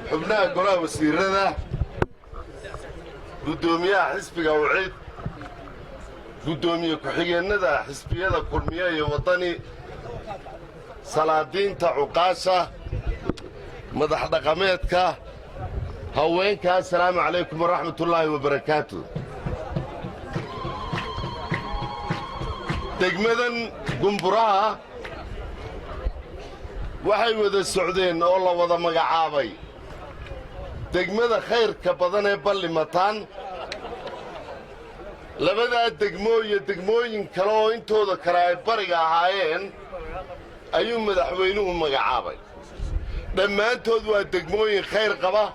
xubnaha golaha wasiirada gudoomiyaha xisbiga wacid gudoomiye ku-xigeenada xisbiyada kulmiye iyo wadani salaadiinta cuqaasha madax dhaqameedka haweenka assalaamu calaykum waraxmatullaahi wabarakaatu degmadan gunburaha waxay wada socdeen oo la wada magacaabay degmada khayrka badan ee ballimataan labadaa degmo iyo degmooyin kale oo intooda kale ay bariga ahaayeen ayuu madaxweynuhu magacaabay dhammaantood waa degmooyin khayr qaba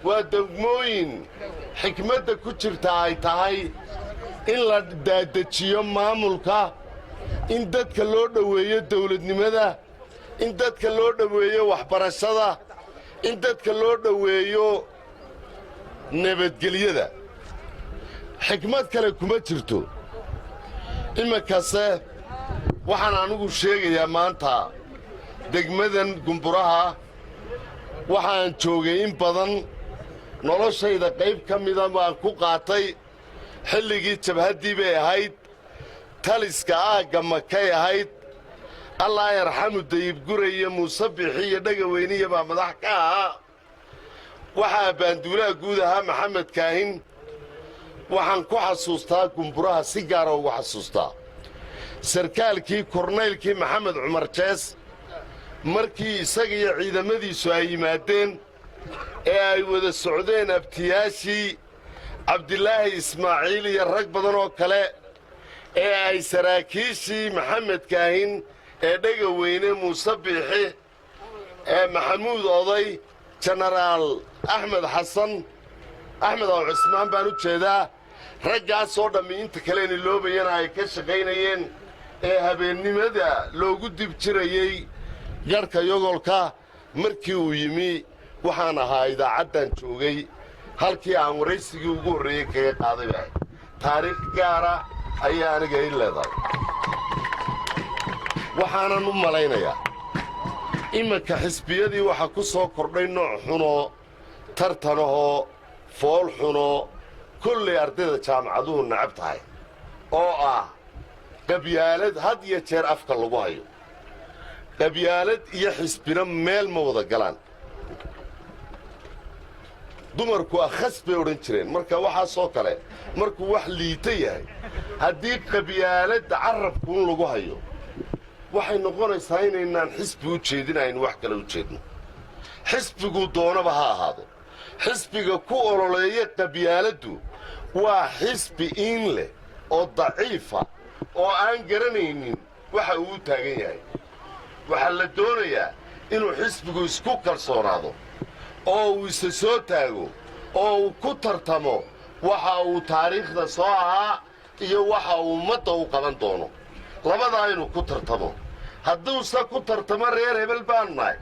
waa degmooyin xikmadda ku jirta ay tahay in la daadajiyo maamulka in dadka loo dhoweeyo dawladnimada in dadka loo dhoweeyo waxbarashada in dadka loo dhoweeyo nabadgelyada xikmad kale kuma jirto iminkase waxaan anigu sheegayaa maanta degmadan gunburaha waxaan joogay in badan noloshayda qayb ka mida waan ku qaatay xilligii jabhaddii bay ahayd taliska aagga makay ahayd allah yarxamu dayibgure iyo muuse bixi iyo dhegaweyniya baa madax ka ahaa waxaa baanduulaha guud ahaa maxamed kaahin waxaan ku xasuustaa gunburaha si gaara ugu xasuustaa sarkaalkii kornaylkii maxamed cumar jees markii isaga iyo ciidamadiisu ay yimaadeen ee ay wada socdeen abtiyaashii cabdilaahi ismaaciil iyo rag badan oo kale ee ay saraakiishii maxamed kaahin ee dhegaweyne muuse biixi ee maxamuud oday jenaraal axmed xasan axmed oo cismaan baan u jeedaa raggaasoo dhammi inta kaleni loobayana ay ka shaqaynayeen ee habeennimada loogu dib jirayey garhka yogolka markii uu yimi waxaan ahaa idaacaddan joogay halkii aan waraysigii ugu horreeyey kaga qaaday baa taariikh gaara ayaa aniga ii leedahay waxaanan u malaynayaa iminka xisbiyadii waxaa ku soo kordhay nooc xunoo tartanahoo fool xunoo kollay ardayda jaamacaduhu nacab tahay oo ah qabyaalad had iyo jeer afka lagu hayo qabyaalad iyo xisbina meel ma wada galaan dumarku akhas bay odhan jireen marka waxaasoo kale markuu wax liita yahay haddii qabyaaladda carrabkuun lagu hayo waxay noqonaysaa inaynaan xisbi u jeedinayn wax kale u jeedno xisbiguu doonaba ha ahaado xisbiga ku ololeeya qabyaaladdu waa xisbi iin leh oo daciifa oo aan garanaynin waxa uu u taagan yahay waxaa la doonayaa inuu xisbigu isku kalsoonaado oo uu isa soo taago oo uu ku tartamo waxa uu taariikhda soo ahaa iyo waxa uu ummadda u qaban doono labadaa inuu ku tartamo hadduuse ku tartamo reer hebel baanu nahay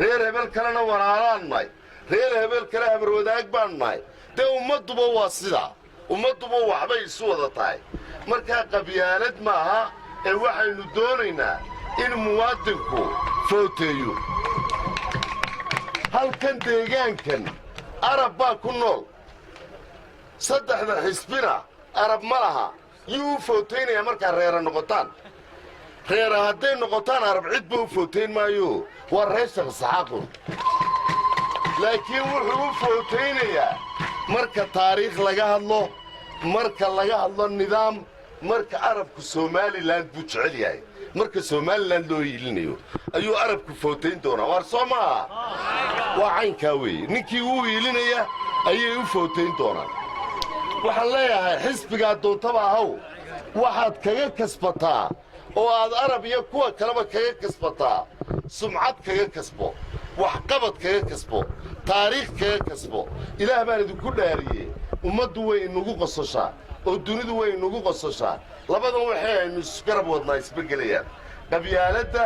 reer hebel kalena walaalaan nahay reer hebel kale habarwadaag baanu nahay dee ummadduba waa sidaa ummadduba waxbay isu wada tahay markaa qabyaalad maaha ee waxaynu doonaynaa in muwaadinku footeeyo halkan deegaankan arab baa ku nool saddexda xisbina arab ma laha yuu u footaynayaa markaa reera noqotaan reera hadday noqotaan arab cidba u footayn maayo waa reer shaqsaxaaqun laakiin wuxuu u footaynayaa marka taariikh laga hadlo marka laga hadlo nidaam marka arabku somaliland buu jecel yahay marka somaliland loo hiilinayo ayuu arabku footayn doonaa waar soo maaha waa caynkaa weeye ninkii uu hiilinaya ayay u footayn doonaan waxaan leeyahay xisbigaa doontaba ahaw waxaad kaga kasbataa oo aad arab iyo kuwa kaleba kaga kasbataa sumcad kaga kasbo waxqabad kaga kasbo taariikh kaga kasbo ilaah baan idinku dhaariyey ummaddu way inugu qososhaa oo dunidu way inugu qososhaa labadan waxay aynu isgarab wadnaa isbegelayaan qabyaaladda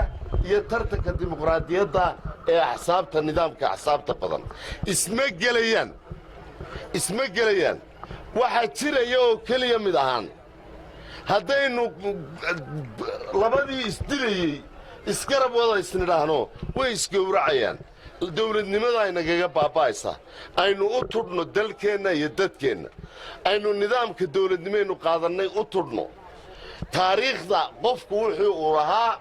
iyo tartanka dimuqraadiyadda ee axsaabta nidaamka axsaabta badan isma gelayaan waxaa jiraya oo keliya mid ahaan haddaynu labadii isdilayey isgarab wada isnidhaahno way isgowracayaan dawladnimada ay nagaga baaba'aysaa aynu u tudhno dalkeenna iyo dadkeenna aynu nidaamka dawladnimaynu qaadannay u tudhno taariikhda qofku wuxuu uu lahaa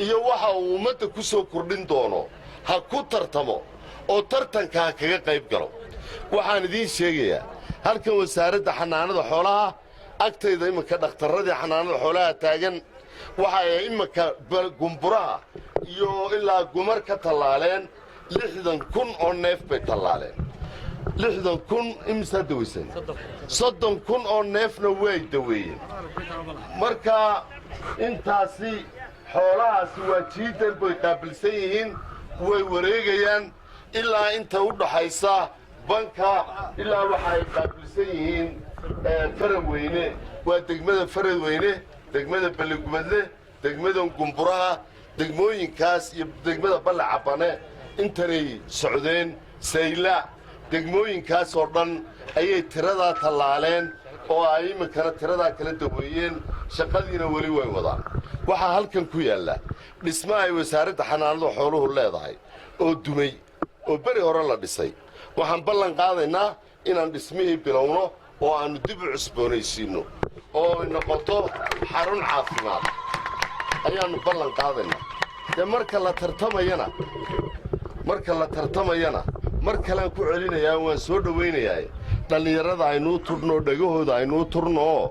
iyo waxa uu ummadda ku soo kordhin doono ha ku tartamo oo tartanka ha kaga qayb galo waxaan idiin sheegayaa halkan wasaaradda xanaanada xoolaha agtayda iminka dhakhtarradii xanaanada xoolaha taagan waxa ay iminka gunburaha iyo ilaa gumar ka tallaaleen 60,000 oo neef bay tallaaleen 60,000 imisa dawaysay 30,000 oo neefna way daweeyeen marka intaasi xoolahaasi waa jiidan bay qaabilsan yihiin way wareegayaan ilaa inta u dhaxaysa banka ilaa waxa ay qaabilsan yihiin faraweyne waa degmada faraweyne degmada baligubadle degmada gunburaha degmooyinkaas iyo degmada ballacabane intanay socdeen sayla degmooyinkaas oo dhan ayay tiradaa tallaaleen oo ay iminkana tiradaa kala daweeyeen shaqadiina weli way wadaan waxaa halkan ku yaalla dhisma ay wasaaradda xanaanada xooluhu leedahay oo dumay oo beri hore la dhisay waxaan ballan qaadaynaa inaan dhismihii bilowno oo aannu dib u cusboonaysiinno oo ay noqoto xarun caafimaad ayaannu ballan qaadaynaa dee marka la tartamayana mar kalean ku celinayaa waan soo dhowaynayaa dhallinyarada aynuu tudhno dhegahooda aynuu turno oo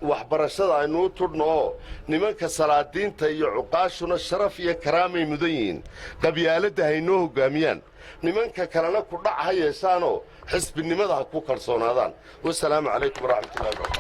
waxbarashada aynuu tudhno oo nimanka salaadiinta iyo cuqaashuna sharaf iyo karaamay mudan yihiin qabyaaladda haynoo hoggaamiyaan nimanka kalena ku dhac ha yeeshaanoo xisbinimada ha ku kalsoonaadaan wasalaamu calaykum waraxmatullahi wabarakatu